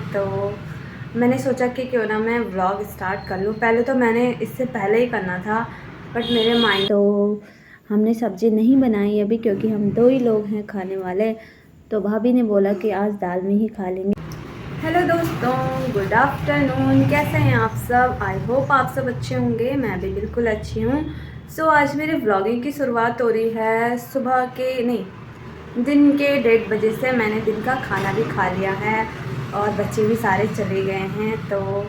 तो मैंने सोचा कि क्यों ना मैं व्लॉग स्टार्ट कर लूँ। पहले तो मैंने इससे पहले ही करना था, बट मेरे माइंड तो हमने सब्ज़ी नहीं बनाई अभी, क्योंकि हम 2 ही लोग हैं खाने वाले। तो भाभी ने बोला कि आज दाल में ही खा लेंगे। हेलो दोस्तों, गुड आफ्टरनून। कैसे हैं आप सब? आई होप आप सब अच्छे होंगे। मैं भी बिल्कुल अच्छी हूँ। सो आज मेरे व्लॉगिंग की शुरुआत हो रही है सुबह के नहीं, दिन के 1:30 बजे से। मैंने दिन का खाना भी खा लिया है और बच्चे भी सारे चले गए हैं। तो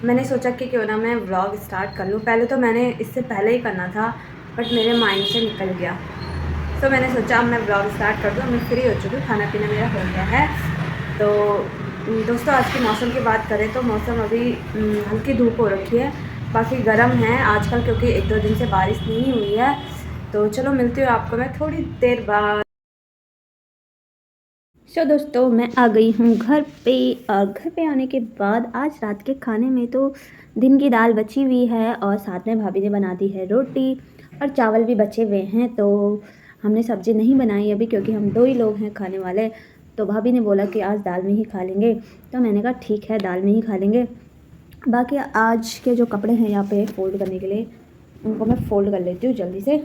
मैंने सोचा कि क्यों ना मैं व्लॉग स्टार्ट कर लूँ। पहले तो मैंने इससे पहले ही करना था, बट मेरे माइंड से निकल गया। तो मैंने सोचा अब मैं व्लॉग स्टार्ट कर दूँ। मैं फ्री हो चुकी हूँ, खाना पीना मेरा हो गया है। तो दोस्तों, आज के मौसम की बात करें तो मौसम अभी हल्की धूप हो रखी है, बाकी गर्म है आजकल, क्योंकि 1-2 दिन से बारिश नहीं हुई है। तो चलो मिलती हूँ आपको मैं थोड़ी देर बाद। दोस्तों, मैं आ गई हूँ घर पे, और घर पे आने के बाद आज रात के खाने में तो दिन की दाल बची हुई है, और साथ में भाभी ने बना दी है रोटी, और चावल भी बचे हुए हैं। तो हमने सब्ज़ी नहीं बनाई अभी, क्योंकि हम 2 ही लोग हैं खाने वाले। तो भाभी ने बोला कि आज दाल में ही खा लेंगे, तो मैंने कहा ठीक है, दाल में ही खा लेंगे। बाकी आज के जो कपड़े हैं यहाँ पे फ़ोल्ड करने के लिए, उनको मैं फ़ोल्ड कर लेती हूँ जल्दी से।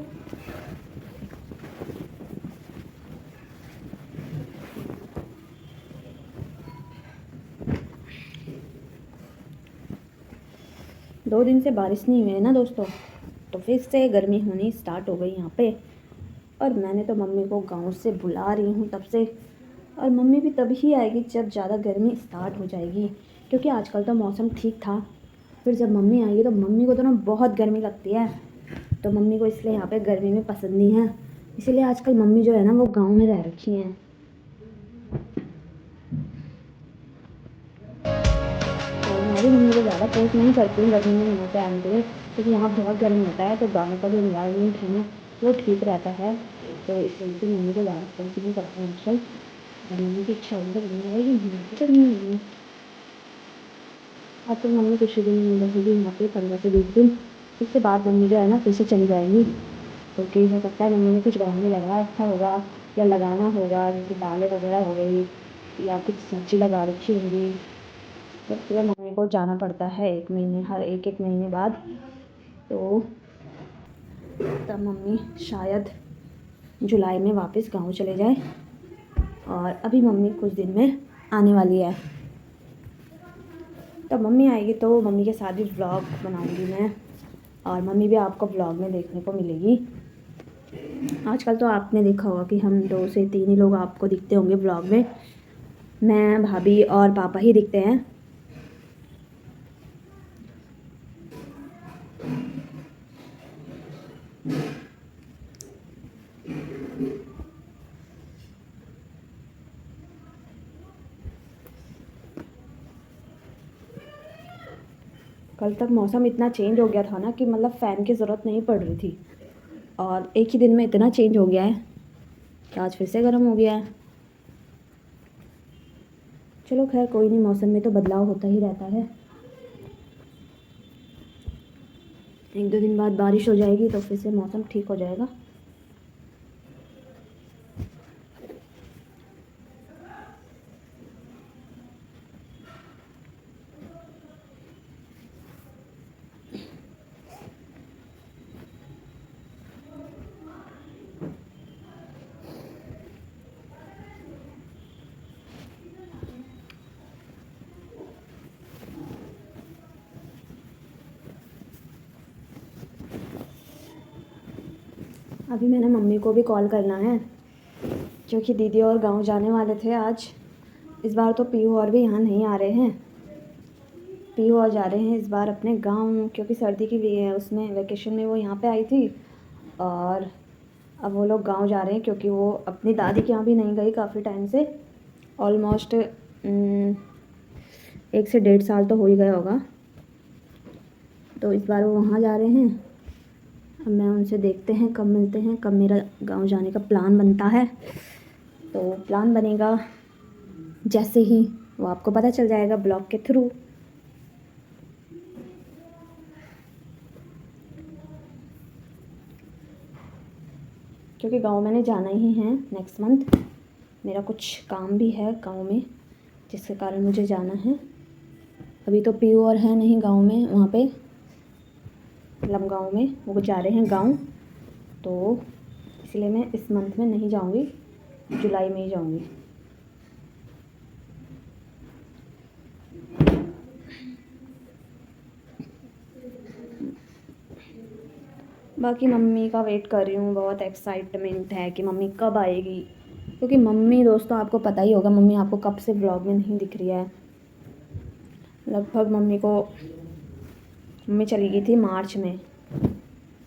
दो दिन से बारिश नहीं हुई है ना दोस्तों, तो फिर से गर्मी होनी स्टार्ट हो गई यहाँ पे। और मैंने तो मम्मी को गांव से बुला रही हूँ तब से, और मम्मी भी तभी आएगी जब ज़्यादा गर्मी स्टार्ट हो जाएगी, क्योंकि आजकल तो मौसम ठीक था। फिर जब मम्मी आएगी तो मम्मी को तो ना बहुत गर्मी लगती है, तो मम्मी को इसलिए यहाँ पे गर्मी में पसंद नहीं है। इसीलिए आजकल मम्मी जो है ना वो गाँव में रह रखी हैं। मैं भी मम्मी को ज़्यादा फोर्स नहीं करती हूँ गर्मी में यहाँ पे आने के लिए, क्योंकि यहाँ बहुत गर्मी होता है। तो गाँव का जो इन्वायरमेंट है ना वो ठीक रहता है, तो इस वजह से मम्मी को ज़्यादा फोर्स नहीं करती हूँ आजकल। और मम्मी की इच्छा होगी तो मम्मी आएगी, तो नहीं है। अब तो मम्मी कुछ दिन रहेगी यहाँ पे, 15 से 20 दिन। इसके बाद मम्मी जो है ना फिर से चली जाएगी, क्योंकि हो सकता है मम्मी ने कुछ घर में लगाया अच्छा होगा या लगाना होगा, जैसे दालें वगैरह हो गई या कुछ सब्ज़ी लगा रखी होगी। तो फिर मम्मी को जाना पड़ता है 1 महीने, हर 1-1 महीने बाद। तो तब मम्मी शायद जुलाई में वापस गांव चले जाए, और अभी मम्मी कुछ दिन में आने वाली है। तब मम्मी आएगी तो मम्मी के साथ भी व्लॉग बनाऊंगी मैं, और मम्मी भी आपको व्लॉग में देखने को मिलेगी। आजकल तो आपने देखा होगा कि हम 2 से 3 ही लोग आपको दिखते होंगे व्लॉग में। मैं, भाभी और पापा ही दिखते हैं। कल तक मौसम इतना चेंज हो गया था ना कि मतलब फ़ैन की ज़रूरत नहीं पड़ रही थी, और एक ही दिन में इतना चेंज हो गया है कि आज फिर से गर्म हो गया है। चलो खैर कोई नहीं, मौसम में तो बदलाव होता ही रहता है। 1-2 दिन बाद बारिश हो जाएगी तो फिर से मौसम ठीक हो जाएगा। अभी मैंने मम्मी को भी कॉल करना है, क्योंकि दीदी और गांव जाने वाले थे आज। इस बार तो पीहू और भी यहाँ नहीं आ रहे हैं। पीहू और जा रहे हैं इस बार अपने गांव, क्योंकि सर्दी की उसमें वैकेशन में वो यहाँ पे आई थी, और अब वो लोग गांव जा रहे हैं, क्योंकि वो अपनी दादी के यहाँ भी नहीं गई काफ़ी टाइम से। ऑलमोस्ट 1 से 1.5 साल तो हो ही गया होगा। तो इस बार वो वहाँ जा रहे हैं। अब मैं उनसे देखते हैं कब मिलते हैं, कब मेरा गांव जाने का प्लान बनता है। तो प्लान बनेगा जैसे ही वो आपको पता चल जाएगा ब्लॉग के थ्रू। क्योंकि गांव मैंने जाना ही है नेक्स्ट मंथ। मेरा कुछ काम भी है गांव में, जिसके कारण मुझे जाना है। अभी तो पीयू और है नहीं गांव में, वहाँ पे लमगांव में वो जा रहे हैं गांव, तो इसलिए मैं इस मंथ में नहीं जाऊँगी, जुलाई में ही जाऊँगी। बाकी मम्मी का वेट कर रही हूँ, बहुत एक्साइटमेंट है कि मम्मी कब आएगी, क्योंकि मम्मी दोस्तों आपको पता ही होगा, मम्मी आपको कब से व्लॉग में नहीं दिख रही है। लगभग मम्मी चली गई थी मार्च में,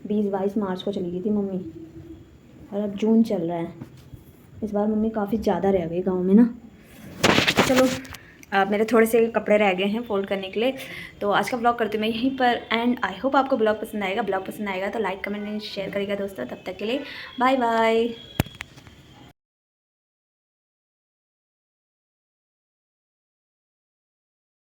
20-22 मार्च को चली गई थी मम्मी, और अब जून चल रहा है। इस बार मम्मी काफ़ी ज़्यादा रह गई गाँव में ना। चलो मेरे थोड़े से कपड़े रह गए हैं फोल्ड करने के लिए, तो आज का ब्लॉग करती हूँ मैं यहीं पर एंड। आई होप आपको ब्लॉग पसंद आएगा। ब्लॉग पसंद आएगा तो लाइक कमेंट एंड शेयर करिएगा दोस्तों। तब तक के लिए बाय बाय।